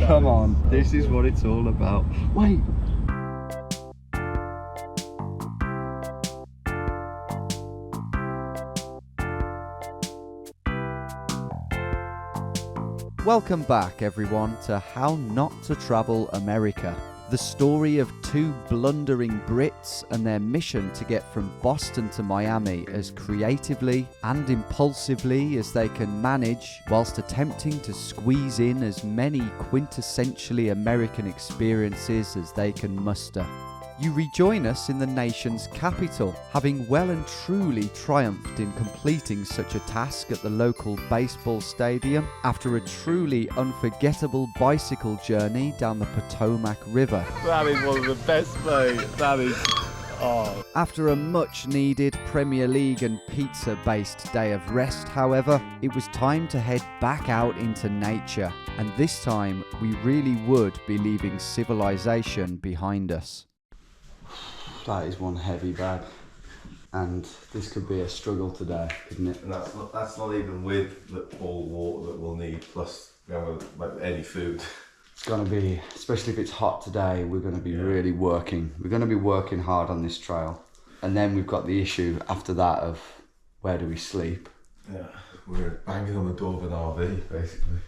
Come on, this is what it's all about. Wait. Welcome back, everyone, to How Not to Travel America. The story of two blundering Brits and their mission to get from Boston to Miami as creatively and impulsively as they can manage, whilst attempting to squeeze in as many quintessentially American experiences as they can muster. You rejoin us in the nation's capital, having well and truly triumphed in completing such a task at the local baseball stadium after a truly unforgettable bicycle journey down the Potomac River. That is one of the best, mate. That is... Oh. After a much-needed Premier League and pizza-based day of rest, however, it was time to head back out into nature, and this time we really would be leaving civilization behind us. That is one heavy bag, and this could be a struggle today, couldn't it? And that's not even with all the water that we'll need, plus like any food. It's going to be, especially if it's hot today, we're going to be really working. We're going to be working hard on this trail. And then we've got the issue after that of where do we sleep? Yeah, we're banging on the door of an RV, basically.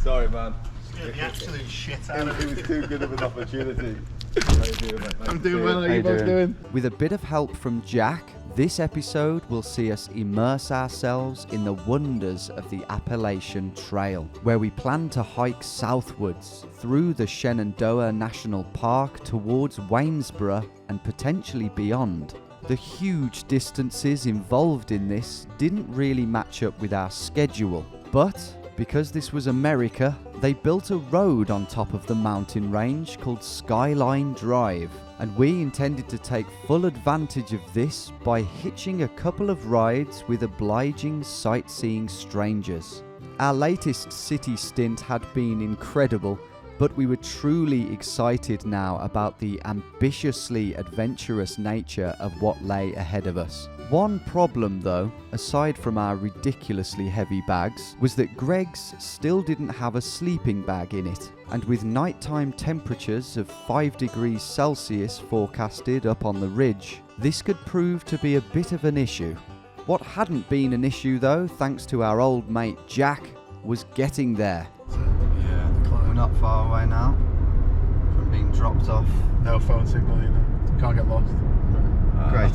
Sorry, man. The absolute shit out of It was too good of an opportunity. How you doing, mate? I'm doing well, how How you you both doing? With a bit of help from Jack, this episode will see us immerse ourselves in the wonders of the Appalachian Trail, where we plan to hike southwards through the Shenandoah National Park towards Waynesboro and potentially beyond. The huge distances involved in this didn't really match up with our schedule, but because this was America, they built a road on top of the mountain range called Skyline Drive, and we intended to take full advantage of this by hitching a couple of rides with obliging sightseeing strangers. Our latest city stint had been incredible, but we were truly excited now about the ambitiously adventurous nature of what lay ahead of us. One problem though, aside from our ridiculously heavy bags, was that Greg's still didn't have a sleeping bag in it, and with nighttime temperatures of 5 degrees Celsius forecasted up on the ridge, this could prove to be a bit of an issue. What hadn't been an issue though, thanks to our old mate Jack, was getting there. Yeah, the climb. We're not far away now from being dropped off. No phone signal either. Can't get lost. Great,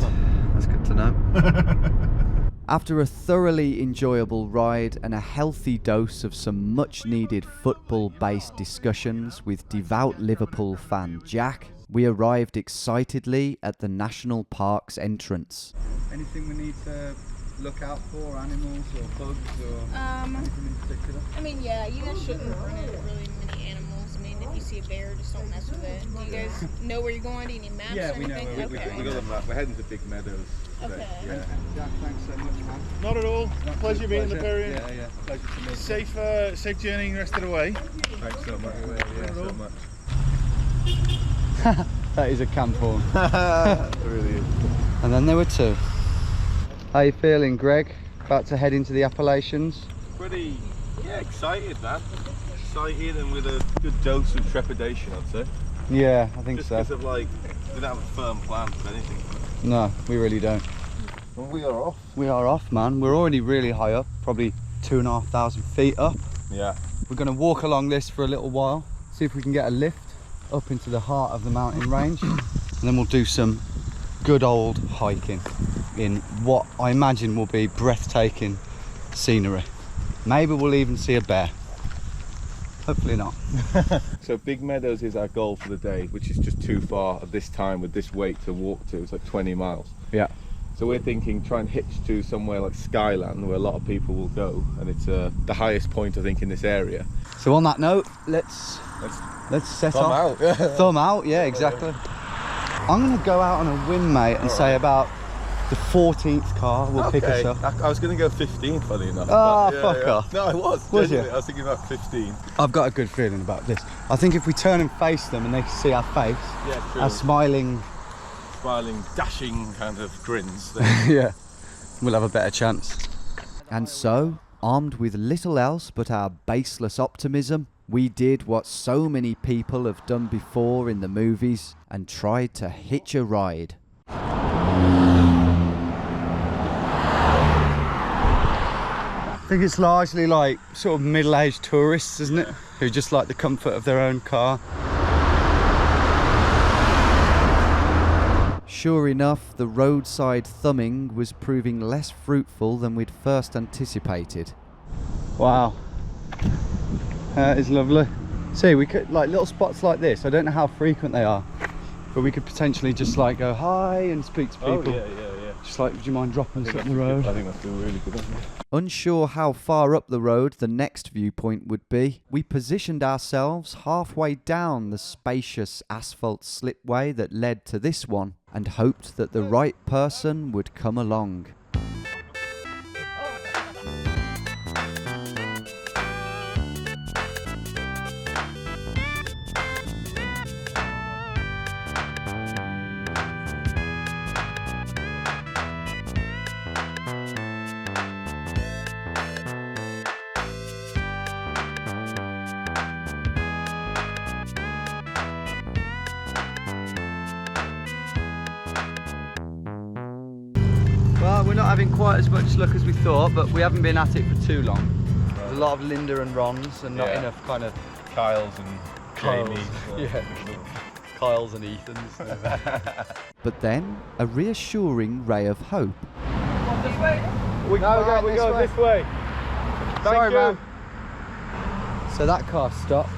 that's good to know. After a thoroughly enjoyable ride and a healthy dose of some much-needed football-based discussions with devout Liverpool fan Jack, we arrived excitedly at the national park's entrance. Anything we need to look out for, animals or bugs or anything in particular? I mean, yeah, you guys shouldn't run into really many animals. I mean, if you see a bear, just don't mess with it. Do you guys know where you're going? Do you need maps or anything? We got a map. We're heading to Big Meadows today. Okay. Yeah. Jack, thanks so much, man. Not at all. Pleasure meeting the Perry. Yeah, pleasure to meet Safe journey the rest of the way. Thanks so much. Yeah, so much. you. That is a camp horn. It really is. And then there were two. How you feeling, Greg? About to head into the Appalachians? Pretty, excited, man. Excited and with a good dose of trepidation, I'd say. Yeah, I think Just so. because of we don't have a firm plan for anything. No, we really don't. Well, we are off. We are off, man. We're already really high up, probably 2,500 feet up. Yeah. We're going to walk along this for a little while, see if we can get a lift up into the heart of the mountain range, and then we'll do some good old hiking in what I imagine will be breathtaking scenery. Maybe we'll even see a bear. Hopefully not. So Big Meadows is our goal for the day, which is just too far at this time with this weight to walk to. It's like 20 miles. Yeah. So we're thinking try and hitch to somewhere like Skyland, where a lot of people will go, and it's the highest point I think in this area. So on that note, let's set Thumb off. out. Thumb out, yeah, exactly. I'm going to go out on a whim, mate, and say about the 14th car will pick us up. I was going to go 15, funny enough. Oh, but fuck off. No, I was. Was you? Genuinely, I was thinking about 15. I've got a good feeling about this. I think if we turn and face them and they can see our face, Yeah, true. our smiling, Dashing kind of grins. Then. yeah, we'll have a better chance. And so, Armed with little else but our baseless optimism, we did what so many people have done before in the movies and tried to hitch a ride. I think it's largely like sort of middle-aged tourists, isn't it? Who just like the comfort of their own car. Sure enough, the roadside thumbing was proving less fruitful than we'd first anticipated. Wow, that is lovely. See, we could, like little spots like this, I don't know how frequent they are, but we could potentially just like go hi and speak to people. Oh, yeah. Just like, would you mind dropping us up the road? I think that's a really good idea. Unsure how far up the road the next viewpoint would be, we positioned ourselves halfway down the spacious asphalt slipway that led to this one and hoped that the right person would come along. Well, we're not having quite as much luck as we thought, but we haven't been at it for too long. There's a lot of Linda and Rons and not enough kind of Kyle's and Jamie's. yeah, Kyle's and Ethan's. But then, a reassuring ray of hope. We go this way. Sorry, man. So that car stopped.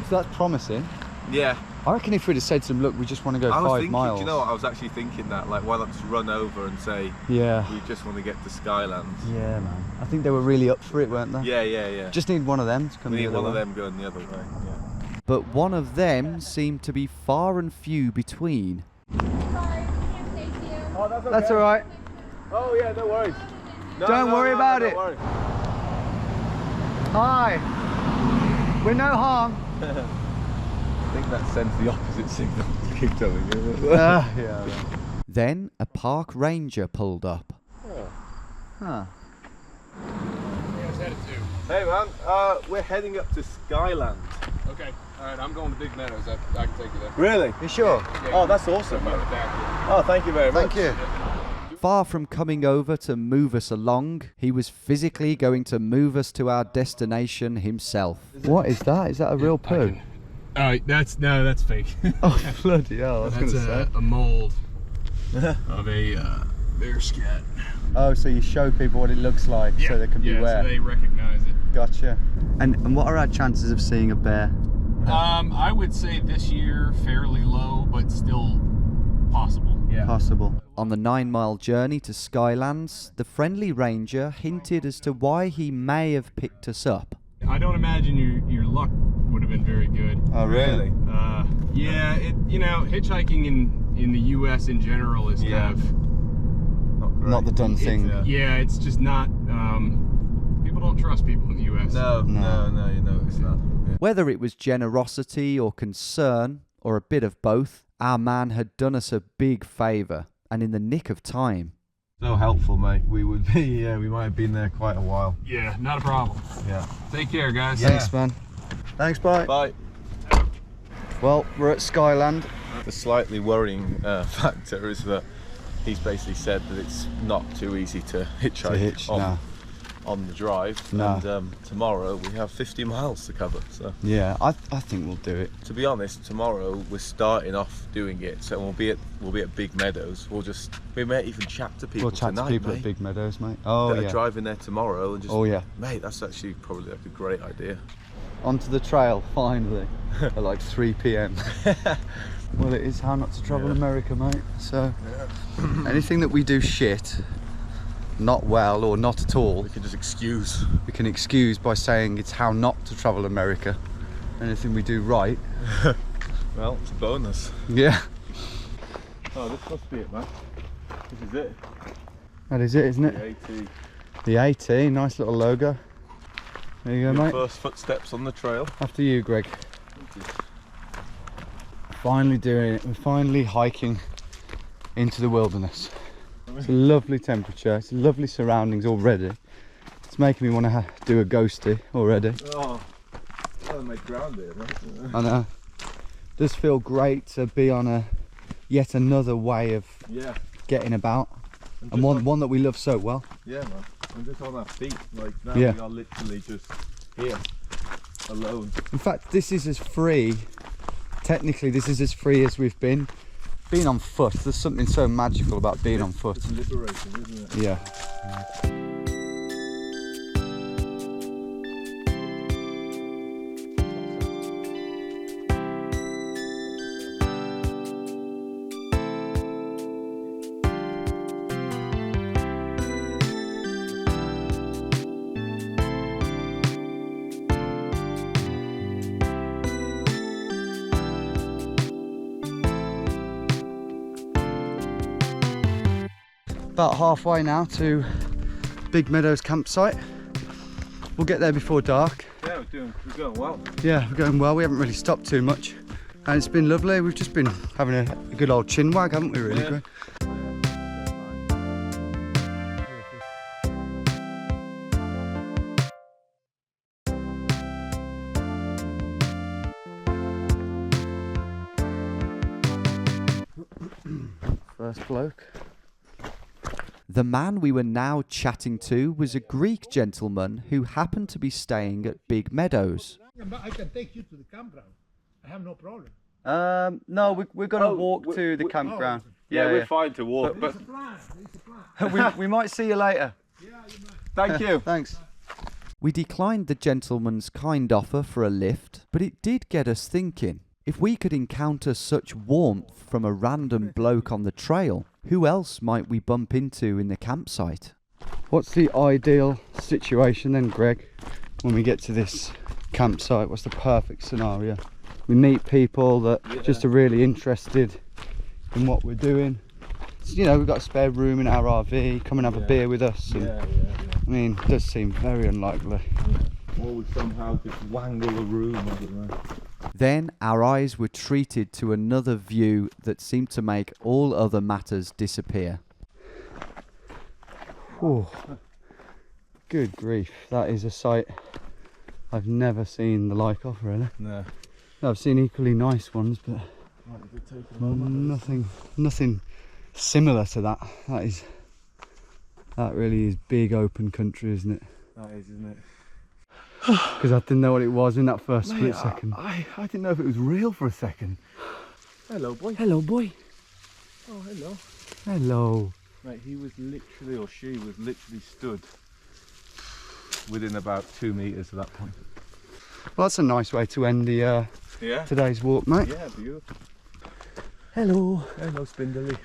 So that's promising. Yeah. I reckon if we'd have said to them, look, we just want to go I was 5 thinking, miles. do you know what? I was actually thinking that, like, why not just run over and say, Yeah. we just want to get to Skylands. Yeah, man. I think they were really up for it, weren't they? Yeah. Just need one of them to come we the need other one of way. them going the other way. Yeah. But one of them seemed to be far and few between. Oh, that's okay. That's all right. Oh, yeah, no worries. Don't worry about it. Don't worry. Hi. We're no harm. I think that sends the opposite signal to keep telling you. Yeah. Then a park ranger pulled up. Huh. Hey man, we're heading up to Skyland. Okay, alright, I'm going to Big Meadows. I can take you there. Really? You sure? Oh, that's awesome, man. Oh, thank you very much. Thank you. Far from coming over to move us along, he was physically going to move us to our destination himself. What is that? Is that a real poo? That's fake. Oh, bloody hell. I was going That's to say. a mold of a bear scat. Oh, so you show people what it looks like so they can beware. so they recognize it. Gotcha. And what are our chances of seeing a bear? I would say this year fairly low, but still possible. Yeah. Possible. On the 9-mile journey to Skylands, the friendly ranger hinted as to why he may have picked us up. I don't imagine your luck would have been very good. Oh, really? Yeah, hitchhiking in the U.S. in general is kind of Not the done thing. it's just not. People don't trust people in the U.S. No, you notice that. Yeah. Whether it was generosity or concern, or a bit of both, our man had done us a big favour, and in the nick of time. So helpful, mate. We would be, we might have been there quite a while. Yeah, not a problem. Yeah. Take care, guys. Thanks, man. Thanks, bye. Bye. Well, we're at Skyland. The slightly worrying factor is that he's basically said that it's not too easy to hitchhike on the drive. No. And tomorrow we have 50 miles to cover. So Yeah, I think we'll do it. to be honest, tomorrow we're starting off doing it. So we'll be at Big Meadows. We may even chat to people We'll chat tonight, to people mate, at Big Meadows, mate. Oh, that yeah. are driving there tomorrow and just. Oh, yeah. Mate, that's actually probably like a great idea. Onto the trail, finally, at like 3 p.m. Well, it is How Not to Travel America, mate. So, anything that we do shit, not well or not at all, We can just excuse. we can excuse by saying it's How Not to Travel America. Anything we do right, Well, it's a bonus. yeah. Oh, this must be it, man. This is it. That is it, isn't it? The AT. The AT, nice little logo. There you go, Your mate. first footsteps on the trail. After you, Greg. Finally doing it. We're finally hiking into the wilderness. It's a lovely temperature. It's lovely surroundings already. It's making me want to do a ghosty already. Oh, that'll make ground here, right? I know. Does feel great to be on yet another way of getting about, and one that we love so well. Yeah, man. I'm just on our feet. Like now Yeah. we are literally just here, alone. In fact, this is as free. Technically, this is as free as we've been. Being on foot, there's something so magical about being on foot. It's liberating, isn't it? Yeah. About halfway now to Big Meadows campsite. We'll get there before dark. Yeah, we're going well. Yeah, we're going well. We haven't really stopped too much, and it's been lovely. We've just been having a good old chin wag, haven't we? Really, Greg? First bloke. The man we were now chatting to was a Greek gentleman who happened to be staying at Big Meadows. I can take you to the campground. I have no problem. No, we're gonna walk to the campground. We're fine to walk, but There's a plan. we might see you later. thank you. Thanks. We declined the gentleman's kind offer for a lift, but it did get us thinking. If we could encounter such warmth from a random bloke on the trail, who else might we bump into in the campsite? What's the ideal situation then, Greg, when we get to this campsite? What's the perfect scenario? We meet people that just are really interested in what we're doing. So, you know, we've got a spare room in our RV, come and have a beer with us. And, I mean, it does seem very unlikely. Or we somehow just wangle a room, I don't know. Then our eyes were treated to another view that seemed to make all other matters disappear. Oh, good grief, that is a sight I've never seen the like of, really. No. I've seen equally nice ones, but nothing similar to that. That really is big open country, isn't it? That is, isn't it? Because I didn't know what it was in that first split Mate, second. I didn't know if it was real for a second. Hello, boy. Hello, boy. Oh, hello. Hello. Mate, he was literally, or she was literally stood within about 2 meters at that point. Well, that's a nice way to end the today's walk, mate. Yeah, beautiful. Hello. Hello, Spindly.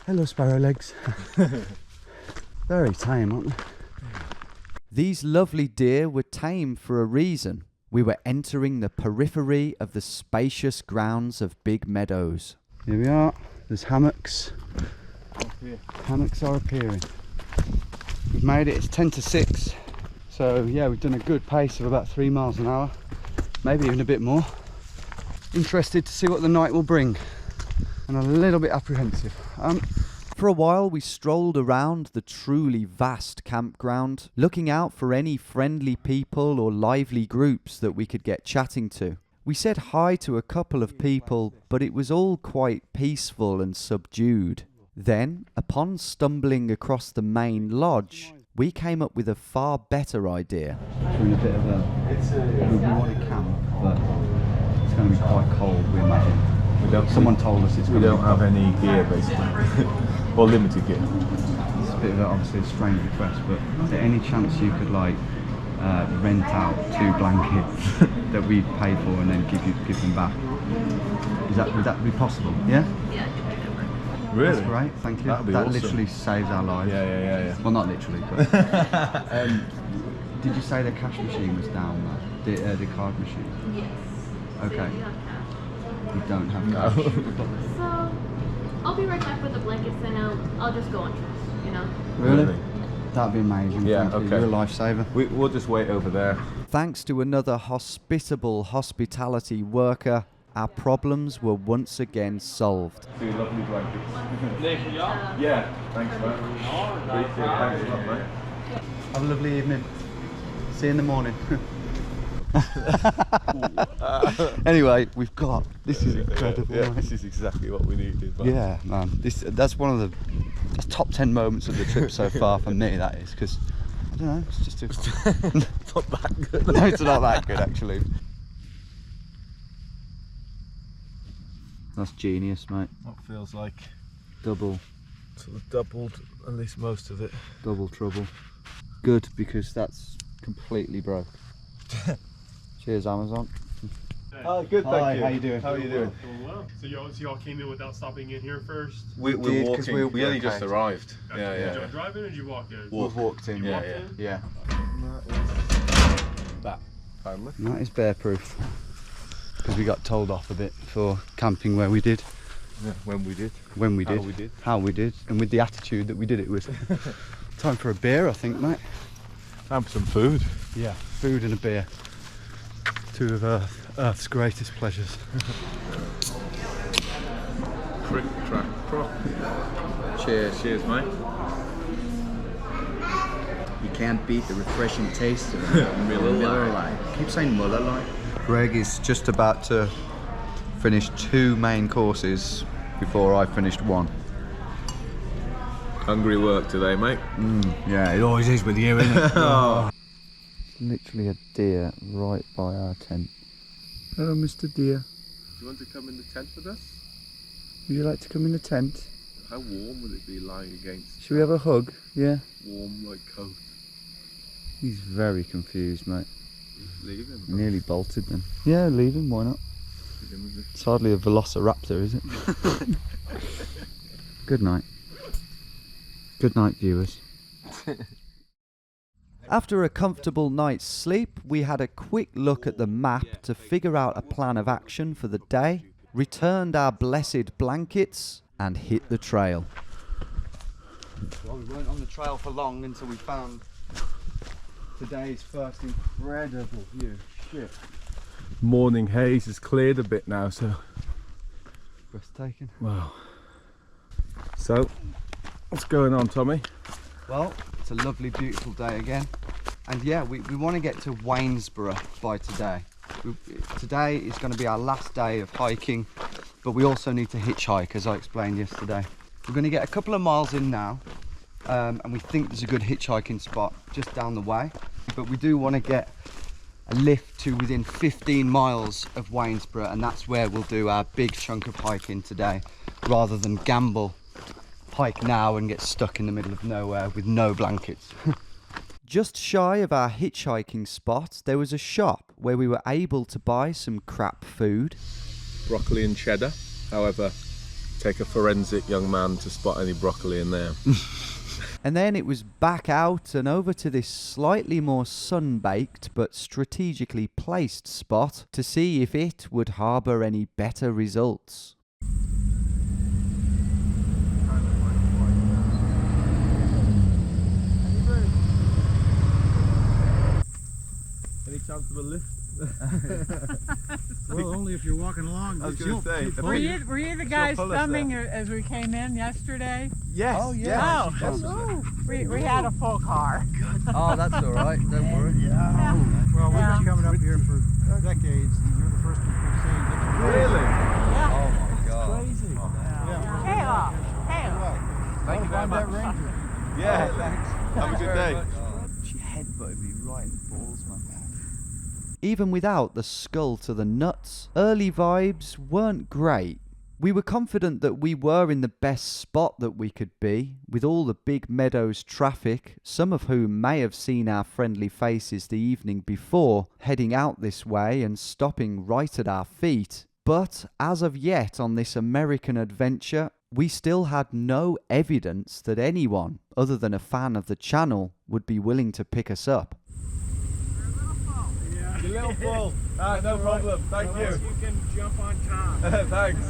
Hello, sparrow legs. Very tame, aren't they? These lovely deer were tame for a reason. We were entering the periphery of the spacious grounds of Big Meadows. Here we are. There's hammocks. Here. Hammocks are appearing. We've made it. It's 10 to 6. So yeah, we've done a good pace of about 3 miles an hour, maybe even a bit more. Interested to see what the night will bring, and a little bit apprehensive. For a while we strolled around the truly vast campground, looking out for any friendly people or lively groups that we could get chatting to. We said hi to a couple of people, but it was all quite peaceful and subdued. Then, upon stumbling across the main lodge, we came up with a far better idea. We're in a bit of we want to camp, but it's going to be quite cold, we imagine. Someone told us We don't have any gear, basically, or limited gear. It's a bit of obviously a strange request, but is there any chance you could rent out 2 blankets that we pay for and then give them back? Would that be possible? Yeah. Really? That's great, thank you. That'd be that awesome. literally saves our lives. Yeah. Well, not literally, but. Did you say the cash machine was down there? The card machine? Yes. Okay. We don't have No. cash. So, I'll be right back with the blankets and I'll just go on trust, you know? Really? That'd be amazing. Yeah, thank you. okay. You're a lifesaver. We'll just wait over there. Thanks to another hospitable hospitality worker, our problems were once again solved. 2 lovely blankets. Yeah, thanks, man. Appreciate it. Thanks a lot, mate. Have a lovely evening. See you in the morning. Anyway, we've got, this is incredible. Yeah, this is exactly what we needed. Man. Yeah, man. That's one of the top 10 moments of the trip so far for me, that is, because, I don't know, it's just too fun. It's not that good. No, it's not that good, actually. That's genius, mate. That feels like Double sort of doubled at least most of it. double trouble. Good, because that's completely broke. Cheers, Amazon. Oh, good, thank Hi, you. how you doing? How are you doing? Doing well. So y'all came in without stopping in here first? We're did, 'cause walking. We only okay. just arrived. Gotcha. Yeah, Did yeah. y'all drive in or did you walk in? We've walked in. You Yeah, walked yeah. in? Yeah. That family. And that is bear proof. Because we got told off a bit for camping where we did. Yeah, when we did. When we How did. we did. How we did. And with the attitude that we did it with. Time for a beer, I think, mate. And some food. Yeah. Food and a beer. Two of Earth's greatest pleasures. Crick, track, prop. Cheers. Cheers, mate. You can't beat the refreshing taste of a Miller Lite. Keep saying Muller Lite. Greg is just about to finish 2 main courses before I finished 1. Hungry work today, mate. Yeah, it always is with you, isn't it? Oh. Literally a deer right by our tent. Hello, Mr. Deer. Do you want to come in the tent with us? Would you like to come in the tent? How warm would it be lying against? Should we have a hug? Yeah. Warm like coat. He's very confused, mate. Leave him. Nearly bolted then. Yeah, leave him, why not? It's hardly a velociraptor, is it? Good night. Good night, viewers. After a comfortable night's sleep, we had a quick look at the map to figure out a plan of action for the day, returned our blessed blankets, and hit the trail. Well, we weren't on the trail for long until we found today's first incredible view. Shit. Morning haze has cleared a bit now, so. Breathtaking. Wow. So, what's going on, Tommy? Well, it's a lovely, beautiful day again. And yeah, we want to get to Waynesboro by today. Today is going to be our last day of hiking, but we also need to hitchhike, as I explained yesterday. We're going to get a couple of miles in now, and we think there's a good hitchhiking spot just down the way. But we do want to get a lift to within 15 miles of Waynesboro, and that's where we'll do our big chunk of hiking today, rather than gamble, hike now and get stuck in the middle of nowhere with no blankets. Just shy of our hitchhiking spot, there was a shop where we were able to buy some crap food. Broccoli and cheddar. However, take a forensic young man to spot any broccoli in there. And then it was back out and over to this slightly more sun-baked but strategically placed spot to see if it would harbour any better results. Any chance of a lift? Well, only if you're walking along. I was going to say. Were you the guys filming as we came in yesterday? Yes. Oh, yeah. Oh, we had a full car. Oh, that's all right. Don't worry. Well, we've been coming up here for decades, and you're the first people saying that. Really? Yeah. Oh my God. Crazy. Kayla. Thank you very Find that much. ranger. Yeah, thanks. Have a good day. She headbutted me right in the balls, man. Even without the skull to the nuts, early vibes weren't great. We were confident that we were in the best spot that we could be, with all the Big Meadows traffic, some of whom may have seen our friendly faces the evening before, heading out this way and stopping right at our feet. But as of yet on this American adventure, we still had no evidence that anyone, other than a fan of the channel, would be willing to pick us up. You're a little full. No problem. Thank you. You can jump on top. Thanks.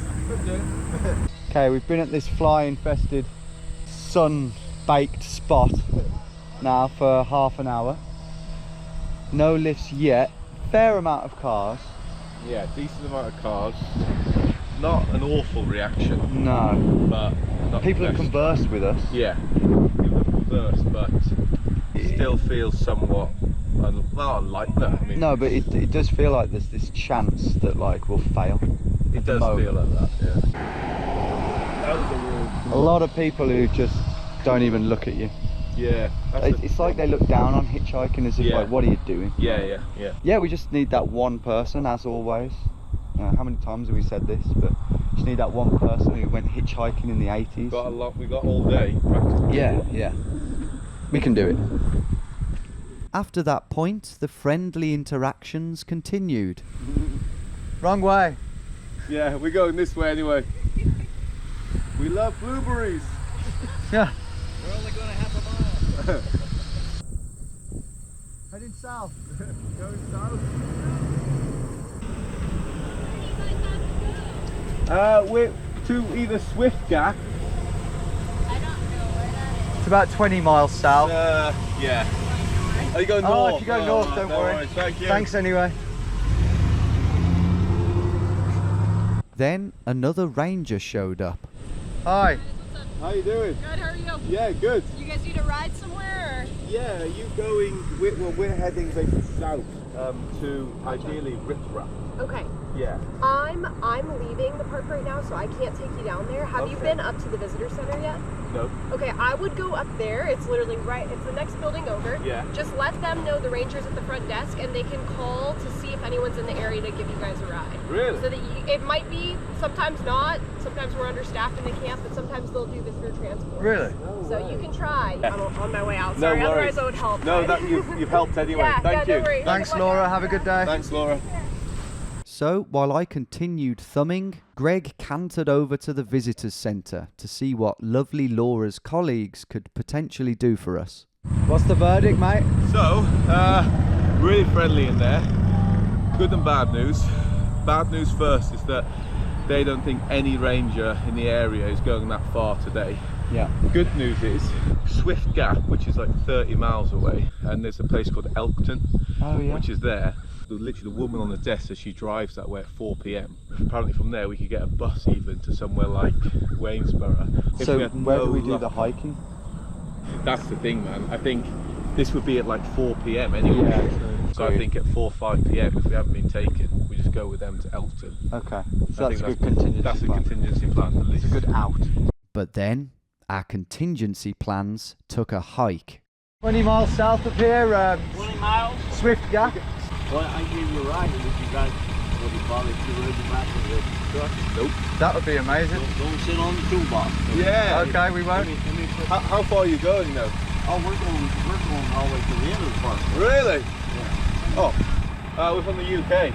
Okay, we've been at this fly-infested, sun-baked spot now for half an hour. No lifts yet. Fair amount of cars. Yeah, decent amount of cars. Not an awful reaction, No. but not People have the best. conversed with us. Yeah, people have conversed, but still feels somewhat not unlikely. I mean, No, but it does feel like there's this chance that like we'll fail. it does feel like that. Yeah. That was a A lot of people who just don't even look at you. Yeah. It's like they look down on hitchhiking as if like, what are you doing? Yeah. Yeah, we just need that one person, as always. How many times have we said this? But just need that one person who went hitchhiking in the 80s. We got all day practically. Yeah. We can do it. After that point, the friendly interactions continued. Wrong way. Yeah, we're going this way anyway. We love blueberries. Yeah. We're only going to half a mile. Heading south. Going south. We're to either Swift Gap. It's about 20 miles south. Yeah. Are you going north? Oh, if you go north, don't worry. Worries. Thank you. Thanks anyway. Then another ranger showed up. Hi. How you doing? Good, how are you? Yeah, good. You guys need a ride somewhere? Yeah, are you going? We're heading basically south to ideally Rip Rap. Okay. Yeah. I'm leaving the park right now, so I can't take you down there. Have you been up to the visitor center yet? No. Okay, I would go up there. It's literally it's the next building over. Yeah. Just let them know, the rangers at the front desk, and they can call to see if anyone's in the area to give you guys a ride. Really? So that it might be, sometimes not. Sometimes we're understaffed in the camp, but sometimes they'll do visitor transport. Really? So you can try. Yeah. I'm on my way out. No Sorry, worries. otherwise I would help. No, but- that you've helped anyway. Yeah, Thank yeah, you. no worries. Thanks, Laura. Have a good day. Thanks, Laura. So, while I continued thumbing, Greg cantered over to the visitors centre to see what lovely Laura's colleagues could potentially do for us. What's the verdict, mate? So, really friendly in there. Good and bad news. Bad news first is that they don't think any ranger in the area is going that far today. Yeah. Good news is Swift Gap, which is like 30 miles away, and there's a place called Elkton, which is there. Literally the woman on the desk says she drives that way at 4 p.m. Apparently from there we could get a bus even to somewhere like Waynesboro. So where do we do the hiking? That's the thing, man. I think this would be at like 4 p.m. anyway. Yeah, so I think at 4-5 p.m. if we haven't been taken, we just go with them to Elkton. Okay. So that's a good contingency That's a plan. contingency plan at least. It's a good out. But then, our contingency plans took a hike. 20 miles south of here, 20 miles? Swift Gap. Well, I give you a ride if you guys would you bother to read the back of the truck. Nope. That would be amazing. Don't sit on the toolbox. Yeah. Okay, we won't. How far are you going now? Oh, we're going all the way to the end of the park. Really? Yeah. Oh, we're from the UK.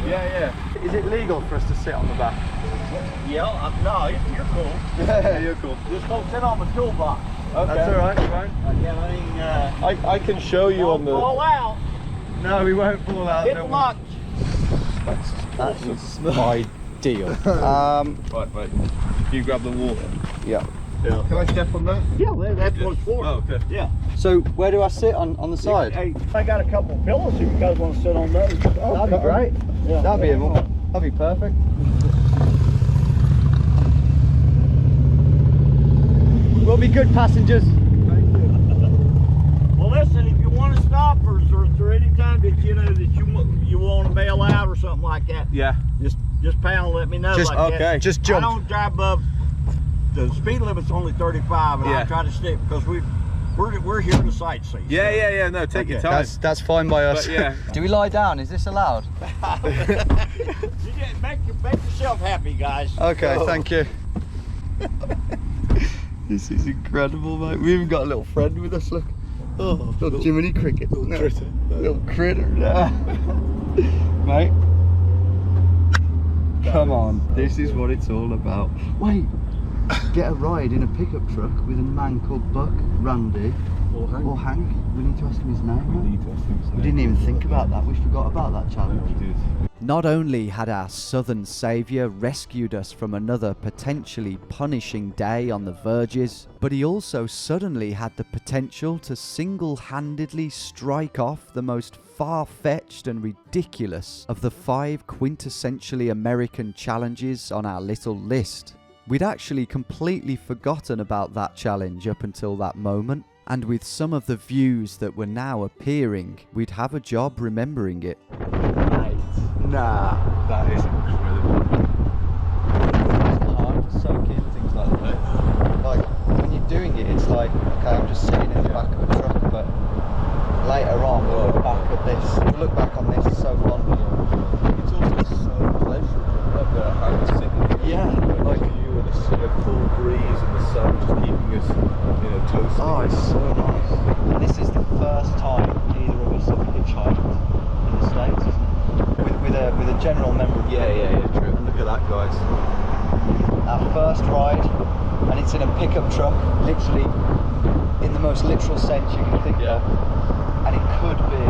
Yeah. Is it legal for us to sit on the back? Yeah, no, you're cool. Yeah, you're cool. Just don't sit on the toolbox. Okay. That's alright, we won't. Yeah, I mean, I can show you on the. fall out. No, we won't fall out. Hit the luck. That is ideal. Right. You grab the water. Yeah. Can I step on that? Yeah, that's what it's for. Oh, okay. Yeah. So where do I sit on the side? Hey, I got a couple of pillows if you guys want to sit on those. That'd be great. Yeah. That'd be perfect. We'll be good passengers. Well, listen, if you want to stop or any time that you know that you want to bail out or something like that, Yeah. just pound and let me know. Just like that. Just jump. I don't drive above the speed limit's only 35, and Yeah. I try to stick because we're here to sightsee. Yeah. No, take your time. That's fine by us. But yeah. Do we lie down? Is this allowed? You get, make yourself happy, guys. Okay, thank you. This is incredible, mate. We even got a little friend with us, look. Oh, little Jiminy Cricket. Little critter. Little critter. Mate. Come on. This is what it's all about. Wait. Get a ride in a pickup truck with a man called Buck, Randy, or Hank. We need to ask him his name. We didn't even think about that. We forgot about that challenge. We did. Not only had our southern saviour rescued us from another potentially punishing day on the verges, but he also suddenly had the potential to single-handedly strike off the most far-fetched and ridiculous of the 5 quintessentially American challenges on our little list. We'd actually completely forgotten about that challenge up until that moment, And with some of the views that were now appearing, we'd have a job remembering it. Nah. That is incredible. It's hard to soak in things like that. Like, when you're doing it, it's like, okay, I'm just sitting in the back of a truck, but later on, we'll look back at this. We'll look back on this so fondly. It's also so pleasurable up there. I was sitting here, like you, and the sort of cool breeze and the sun just keeping us, toasting. Oh, it's so nice. And this is the first time either of us have hitchhiked in the States, isn't it? With a general member of Yeah, true. And look at that, guys. Our first ride, and it's in a pickup truck, literally, in the most literal sense you can think of. And it could be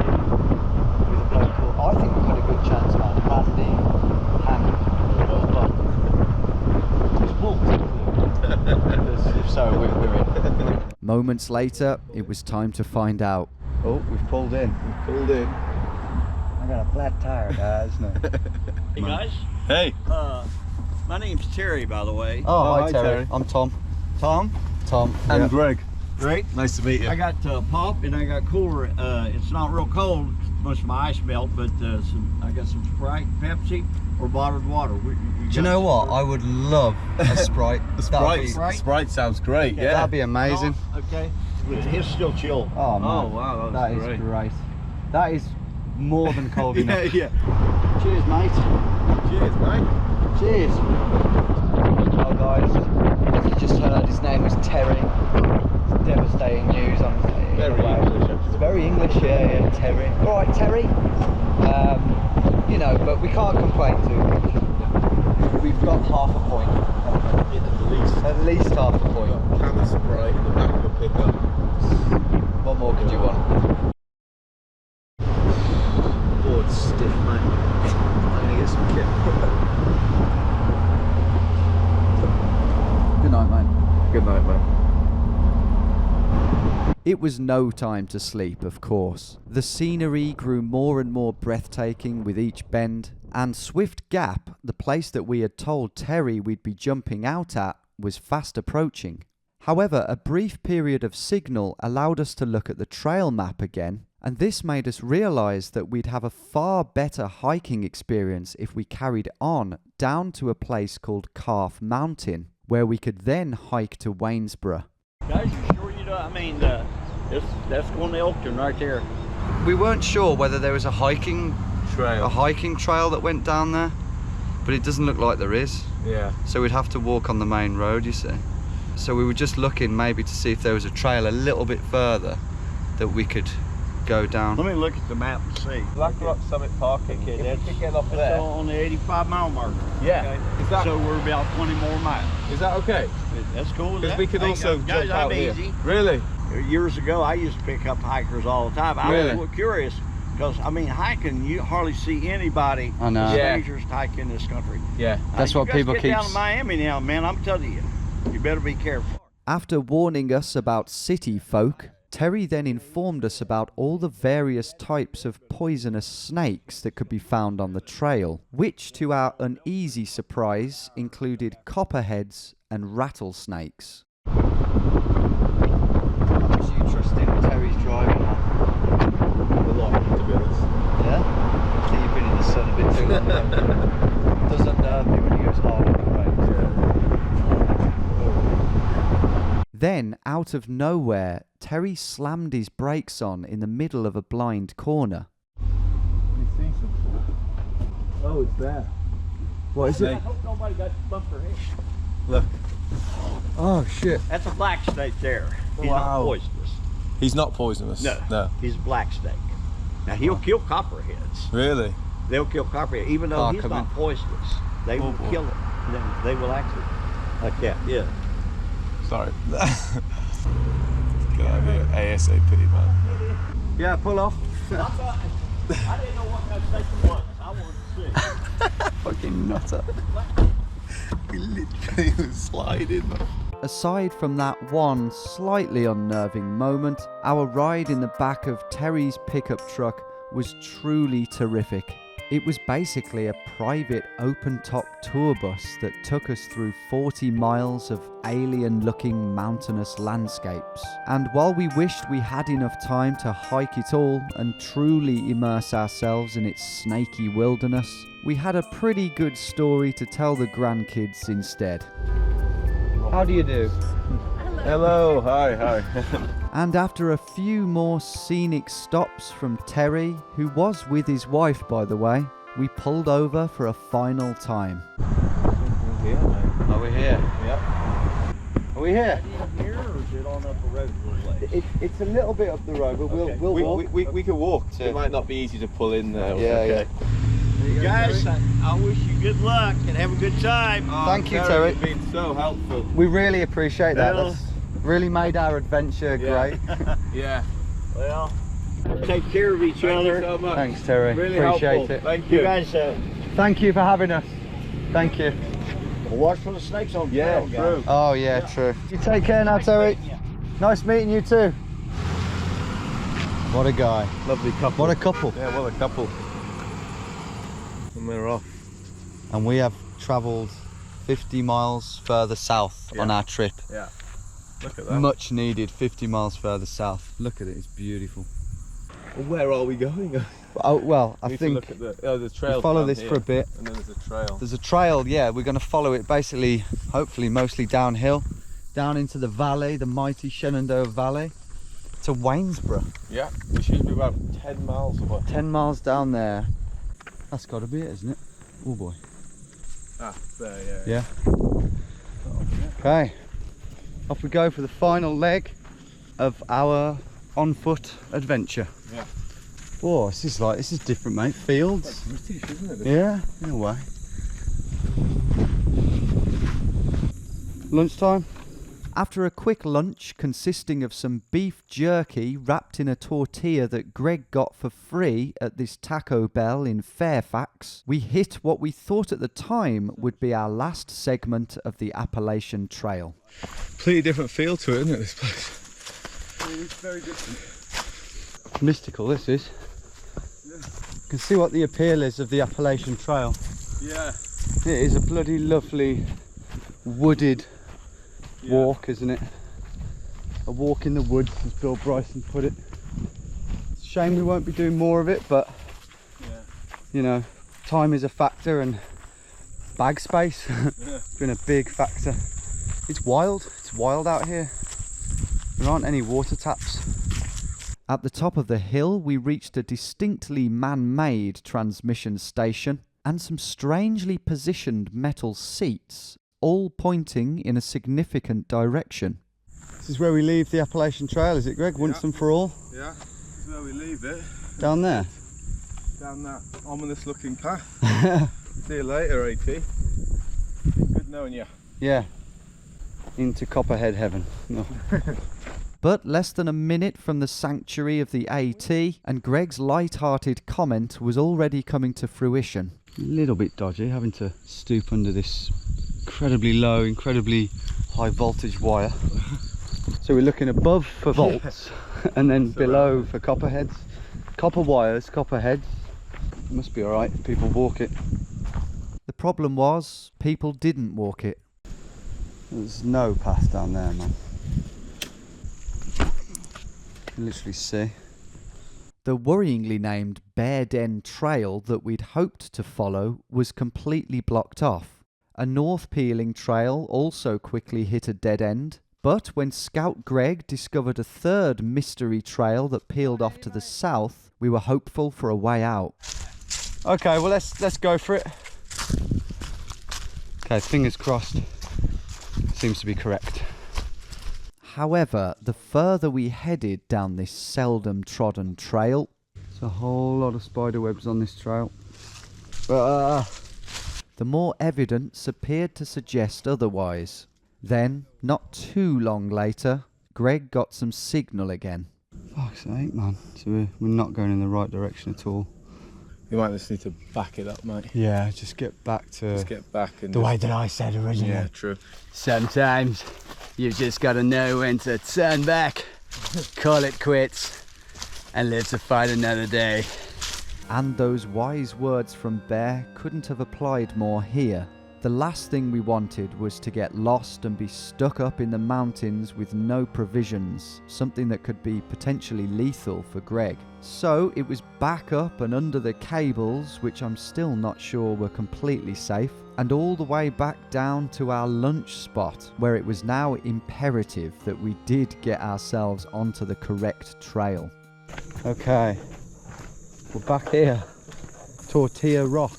with a bloke called, I think we've got a good chance, man. Randy Hammond. If so, we're in. Moments later, it was time to find out. Oh, we've pulled in. I got a flat tire, guys. No. Hey guys. Hey. My name's Terry, by the way. Oh, hi, hi, Terry. Terry. I'm Tom. Tom. And Yeah. Greg. Great. Nice to meet you. I got pop and I got cooler. It's not real cold, most of my ice melt, but I got some Sprite, Pepsi, or bottled water. Do you know what? I would love a Sprite. Sprite sounds great. Okay. Yeah. That'd be amazing. Oh, okay. His still chill. Oh, man. Oh wow, That is great. great. That is more than cold enough. Yeah. Cheers, mate. Cheers, mate. Cheers. Well, guys, as you just heard, his name was Terry. It's devastating news. Very English. It's very English, yeah, Terry. All right, Terry. But we can't complain too much. We've got half a point. At least half a point. Can of Sprite in the back of a pickup. What more could you want? Oh, it's stiff, mate. I'm gonna get some kit. Good night, mate. Good night, mate. It was no time to sleep, of course. The scenery grew more and more breathtaking with each bend, and Swift Gap, the place that we had told Terry we'd be jumping out at, was fast approaching. However, a brief period of signal allowed us to look at the trail map again, and this made us realise that we'd have a far better hiking experience if we carried on down to a place called Calf Mountain, where we could then hike to Waynesboro. Guys, you sure you don't? I mean, that's going to Elkton right there. We weren't sure whether there was a hiking trail that went down there, but it doesn't look like there is. Yeah. So we'd have to walk on the main road, you see. So we were just looking maybe to see if there was a trail a little bit further that we could go down. Let me look at the map and see. Black Rock Summit Parking. Okay, If that's we could get off that's there. on the 85-mile marker. Yeah. Okay. Is that So we're about 20 more miles. is that okay? That's cool. Because we could Hey, also guys, jump out I'm here. easy. Really? Years ago, I used to pick up hikers all the time. I Really? was curious because hiking, you hardly see anybody I know. Yeah. strangers hike in this country. Yeah. That's You what guys people get keep down to Miami now, man. I'm telling you, you better be careful. After warning us about city folk, Terry then informed us about all the various types of poisonous snakes that could be found on the trail, which to our uneasy surprise included copperheads and rattlesnakes. How much do you trust in Terry's driving now? A lot, to be honest. Yeah? I think you've been in the sun a bit too long. Doesn't nerve me when he goes hard on the brakes. Then, out of nowhere, Terry slammed his brakes on in the middle of a blind corner. Oh, it's there. What is I hope nobody got bumped their head. Look. Oh shit. That's a black snake there. He's Wow. not poisonous. He's not poisonous. No. He's a black snake. Now he'll kill copperheads. Really? They'll kill copperhead, even though he's not poisonous. They will kill it. They will actually, like that. Yeah. Sorry. Good idea. ASAP, man. Yeah, pull off. I didn't know what kind of snake it was. I wanted to see. Fucking nutter. We literally was sliding. Aside from that one slightly unnerving moment, our ride in the back of Terry's pickup truck was truly terrific. It was basically a private open-top tour bus that took us through 40 miles of alien-looking mountainous landscapes. And while we wished we had enough time to hike it all and truly immerse ourselves in its snaky wilderness, we had a pretty good story to tell the grandkids instead. How do you do? Hello, hi. And after a few more scenic stops from Terry, who was with his wife by the way, we pulled over for a final time. Are we here? Yep. Are we here? Here or is it on up the road a little way? It's a little bit up the road, but we'll walk. We can walk. To- It might not be easy to pull in there. Yeah. Guys, I wish you good luck and have a good time. Thank you, Terry. You've been so helpful. We really appreciate that. Well- That's really made our adventure great. Yeah. Well, take care of each Thank other. you so much. Thanks, Terry. Really appreciate helpful. it. Thank You you. guys, Thank you for having us. Thank you. watch for the snakes on the Yeah, trail, true. guys. Oh yeah, true. You take care now, Terry. Nice meeting you too. What a guy. Lovely couple. What a couple. Yeah, what a couple. And they're off. And we have travelled 50 miles further south on our trip. Yeah. Look at that. Much needed 50 miles further south. Look at it, it's beautiful. Well, where are we going? Oh, well, I We need to think look at the trail. we follow down this here, for a bit. And then there's a trail. There's a trail, yeah, we're going to follow it basically, hopefully mostly downhill, down into the valley, the mighty Shenandoah Valley, to Waynesboro. Yeah, we should be about 10 miles away. 10 miles down there. That's got to be it, isn't it? Oh boy. Ah, there, yeah. Yeah. Okay. Off we go for the final leg of our on-foot adventure. Yeah. Oh, this is different, mate. Fields. British, isn't it? Yeah, in a way. Lunchtime. After a quick lunch consisting of some beef jerky wrapped in a tortilla that Greg got for free at this Taco Bell in Fairfax, we hit what we thought at the time would be our last segment of the Appalachian Trail. Completely different feel to it, isn't it, this place? It's very different. Mystical, this is. You can see what the appeal is of the Appalachian Trail. Yeah. It is a bloody lovely wooded walk, isn't it? A walk in the woods, as Bill Bryson put it. It's a shame we won't be doing more of it, but you know, time is a factor and bag space has been a big factor. It's wild out here. There aren't any water taps. At the top of the hill, we reached a distinctly man-made transmission station and some strangely positioned metal seats, all pointing in a significant direction. This is where we leave the Appalachian Trail, is it, Greg? Once and for all? Yeah, this is where we leave it. Down there? Down that ominous looking path. See you later, AT. Good knowing you. Yeah. Into Copperhead heaven. No. But less than a minute from the sanctuary of the AT, and Greg's light-hearted comment was already coming to fruition. A little bit dodgy, having to stoop under this incredibly low, incredibly high voltage wire. So we're looking above for volts and then below for copperheads. Copper wires, copperheads. It must be alright if people walk it. The problem was, people didn't walk it. There's no path down there, man. You can literally see. The worryingly named Bear Den Trail that we'd hoped to follow was completely blocked off. A north peeling trail also quickly hit a dead end, but when Scout Greg discovered a third mystery trail that peeled off to the south, we were hopeful for a way out. Okay, well let's go for it. Okay, fingers crossed. Seems to be correct. However, the further we headed down this seldom trodden trail, there's a whole lot of spider webs on this trail. But the more evidence appeared to suggest otherwise. Then, not too long later, Greg got some signal again. Fuck's sake, man. So we're not going in the right direction at all. You might just need to back it up, mate. Yeah, just get back to Just get back and the way that I said originally. Yeah, true. Sometimes you've just got to know when to turn back, call it quits, and live to fight another day. And those wise words from Bear couldn't have applied more here. The last thing we wanted was to get lost and be stuck up in the mountains with no provisions, something that could be potentially lethal for Greg. So it was back up and under the cables, which I'm still not sure were completely safe, and all the way back down to our lunch spot, where it was now imperative that we did get ourselves onto the correct trail. Okay, we're back here, Tortilla Rock.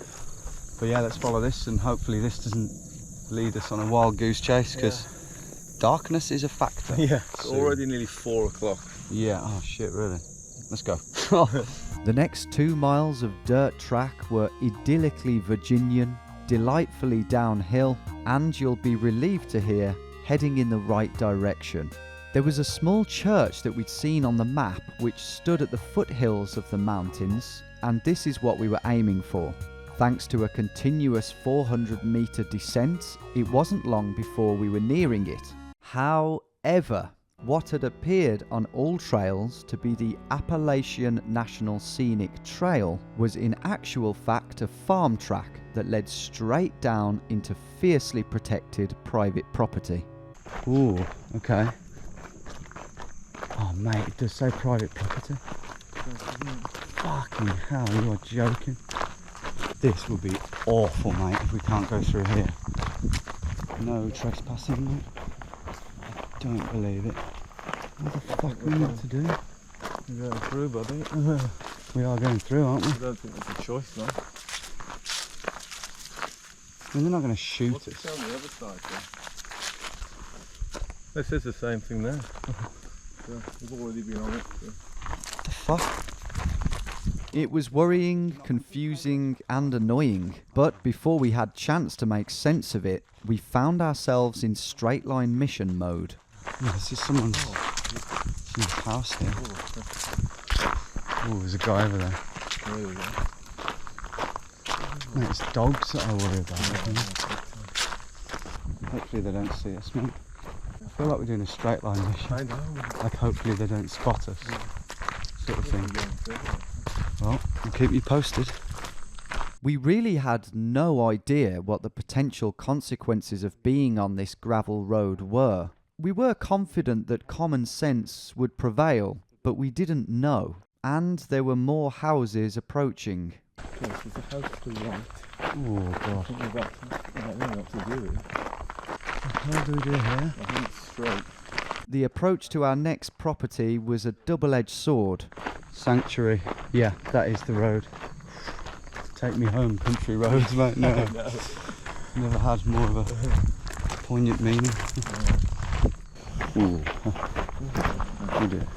But yeah, let's follow this and hopefully this doesn't lead us on a wild goose chase, because darkness is a factor. Yeah, it's already nearly 4 o'clock. Yeah, oh shit, really? Let's go. The next 2 miles of dirt track were idyllically Virginian, delightfully downhill, and you'll be relieved to hear, heading in the right direction. There was a small church that we'd seen on the map which stood at the foothills of the mountains, and this is what we were aiming for. Thanks to a continuous 400-metre descent, it wasn't long before we were nearing it. However, what had appeared on all trails to be the Appalachian National Scenic Trail was in actual fact a farm track that led straight down into fiercely protected private property. Ooh, okay. Oh mate, it does say private property. Fucking hell, you are joking. This will be awful, mate, if we can't go through here. No trespassing, mate. I don't believe it. What the fuck are we meant to do? We're going through, buddy. We are going through, aren't we? I don't think there's a choice now. I mean, they're not going to shoot What's us. it on the other side then? This is the same thing there. So we've already been on it. So. What the fuck? It was worrying, confusing and annoying, but before we had chance to make sense of it, we found ourselves in straight line mission mode. Yeah, this is someone's house here. Oh, there's a guy over there. There we go. Mate, it's dogs that I worry about. Hopefully they don't see us, mate. I feel like we're doing a straight line mission. I know. Like hopefully they don't spot us, sort of thing. Well, I'll keep you posted. We really had no idea what the potential consequences of being on this gravel road were. We were confident that common sense would prevail, but we didn't know. And there were more houses approaching. Okay, so there's a house to the right. Oh god. I think we've got to do it. How do we do here? I think it's straight. The approach to our next property was a double-edged sword. Sanctuary. Yeah, that is the road. Take me home, country roads, mate. No. Never had more of a poignant meaning. Ooh. Oh dear.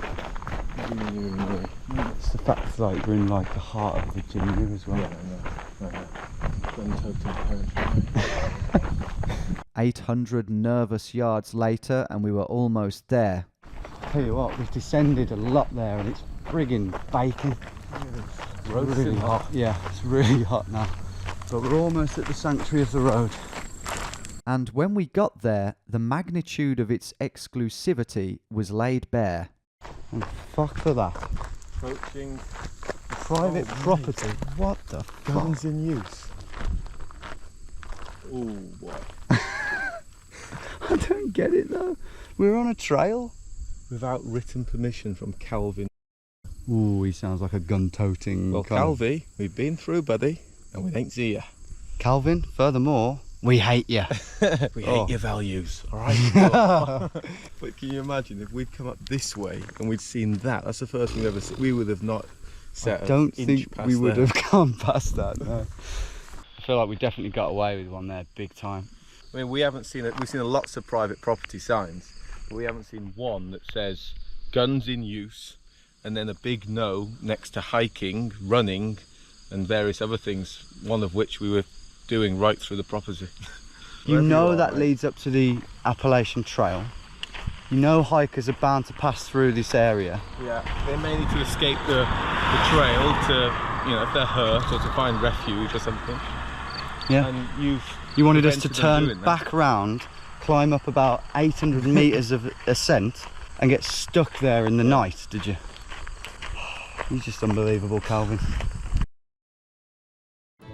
It's the fact like we're in like the heart of Virginia as well. Yeah, 800 nervous yards later and we were almost there. Tell you what, we've descended a lot there and it's friggin' baking. It's really hot. Yeah, it's really hot now. But we're almost at the sanctuary of the road. And when we got there, the magnitude of its exclusivity was laid bare. And fuck for that. Approaching Private property. What the fuck? guns in use. Oh boy. I don't get it though. We're on a trail. Without written permission from Calvin. Ooh, he sounds like a gun-toting. Well, Calvi, we've been through, buddy, and we ain't see ya. Calvin, furthermore, we hate you. We hate your values, alright? But can you imagine if we'd come up this way and we'd seen that? That's the first thing we've ever seen. We would have not set I don't an inch think past we would there. have gone past that, no. I feel like we definitely got away with one there, big time. I mean, we haven't seen it. We've seen lots of private property signs, but we haven't seen one that says guns in use and then a big no next to hiking, running and various other things, one of which we were doing right through the property. You know that leads up to the Appalachian Trail. You know hikers are bound to pass through this area. Yeah, they may need to escape the trail to, you know, if they're hurt or to find refuge or something. Yeah. And you wanted us to prevented them doing turn that. back round, climb up about 800 metres of ascent and get stuck there in the night, did you? You're just unbelievable, Calvin.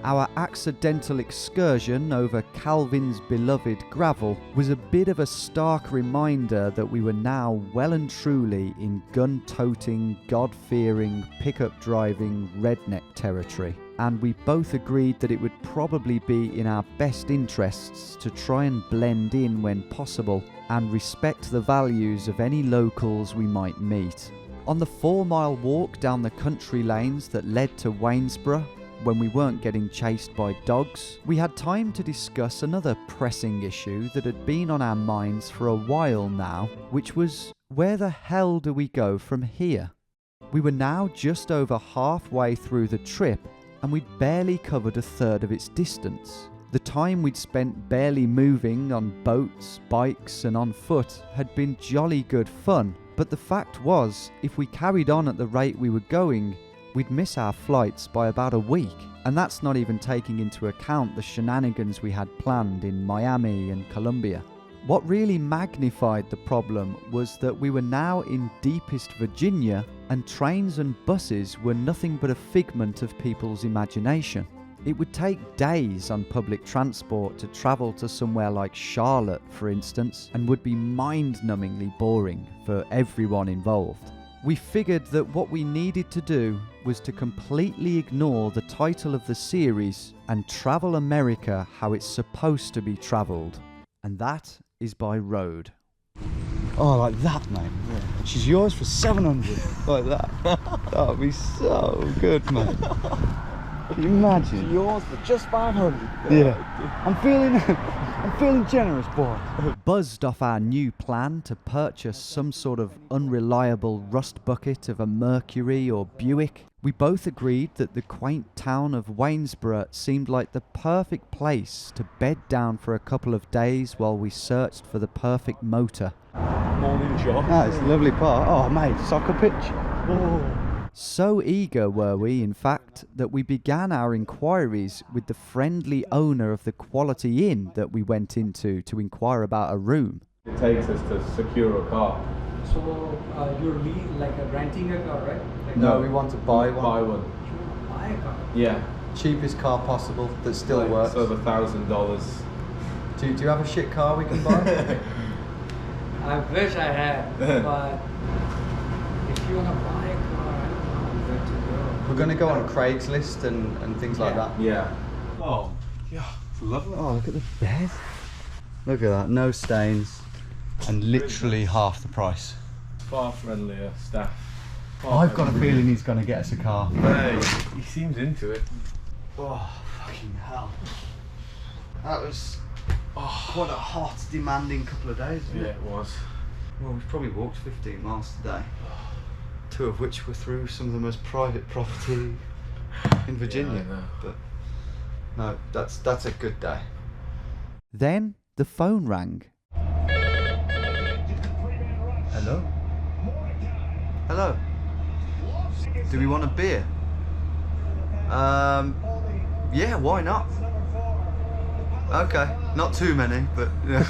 Our accidental excursion over Calvin's beloved gravel was a bit of a stark reminder that we were now well and truly in gun-toting, God-fearing, pickup-driving redneck territory, and we both agreed that it would probably be in our best interests to try and blend in when possible and respect the values of any locals we might meet. On the 4-mile walk down the country lanes that led to Waynesboro, when we weren't getting chased by dogs, we had time to discuss another pressing issue that had been on our minds for a while now, which was, where the hell do we go from here? We were now just over halfway through the trip, and we'd barely covered a third of its distance. The time we'd spent barely moving on boats, bikes, and on foot had been jolly good fun, but the fact was, if we carried on at the rate we were going, we'd miss our flights by about a week, and that's not even taking into account the shenanigans we had planned in Miami and Colombia. What really magnified the problem was that we were now in deepest Virginia, and trains and buses were nothing but a figment of people's imagination. It would take days on public transport to travel to somewhere like Charlotte, for instance, and would be mind-numbingly boring for everyone involved. We figured that what we needed to do was to completely ignore the title of the series and travel America how it's supposed to be travelled. And that is by road. Oh, like that, mate. Yeah. She's yours for 700. Like that. That would be so good, mate. Can you imagine? She's yours for just 500. Yeah. I'm feeling generous, boy. Buzzed off our new plan to purchase some sort of unreliable rust bucket of a Mercury or Buick, we both agreed that the quaint town of Waynesboro seemed like the perfect place to bed down for a couple of days while we searched for the perfect motor. Morning jog. That's a lovely part. Oh, mate, soccer pitch. Oh. So eager were we, in fact, that we began our inquiries with the friendly owner of the Quality Inn that we went into to inquire about a room. It takes us to secure a car. So you're renting a car, right? No, we want to buy one. Buy one. Buy a car? Yeah. Cheapest car possible that still works. So $1,000. Do you have a shit car we can buy? I wish I had, but if you want to buy a car, I don't know where to go. We're going to go on Craigslist and things like that. Yeah. Oh, yeah, it's lovely. Oh, look at the bed. Look at that, no stains, and literally half the price. Far friendlier staff. I've got a feeling he's going to get us a car. Hey, he seems into it. Oh, fucking hell. That was quite a hot, demanding couple of days, wasn't Yeah, it? it was. Well, we've probably walked 15 miles today. 2 of which were through some of the most private property in Virginia. Yeah, I know. But no, that's a good day. Then the phone rang. Hello? Hello? Do we want a beer? Yeah, why not? Okay, not too many, but yeah.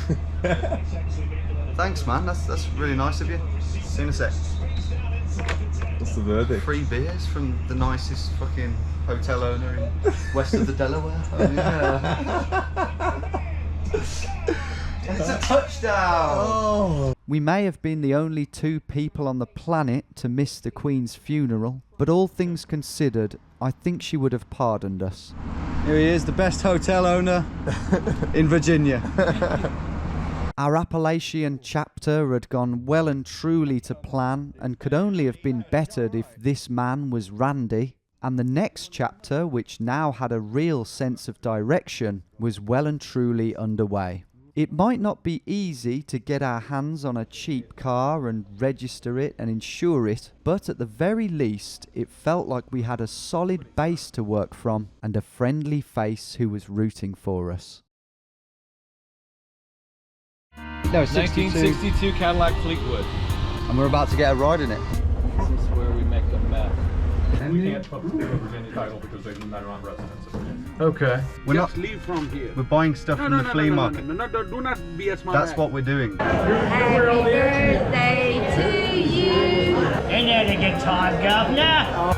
Thanks, man. That's really nice of you. See you in a sec. What's the verdict? Free beers from the nicest fucking hotel owner in west of the Delaware. Oh, yeah. It's a touchdown! Oh. We may have been the only 2 people on the planet to miss the Queen's funeral, but all things considered, I think she would have pardoned us. Here he is, the best hotel owner in Virginia. Our Appalachian chapter had gone well and truly to plan and could only have been bettered if this man was Randy. And the next chapter, which now had a real sense of direction, was well and truly underway. It might not be easy to get our hands on a cheap car and register it and insure it, but at the very least, it felt like we had a solid base to work from and a friendly face who was rooting for us. No, 62. 1962 Cadillac Fleetwood. And we're about to get a ride in it. This is where we make the meth. We can't put the Virginia title because they're not residents of Virginia. Okay. We're Just not. leave from here. We're buying stuff from the flea market. No, do not be a smart That's ass. what we're doing. Happy birthday to you. Ain't that a good time, Governor?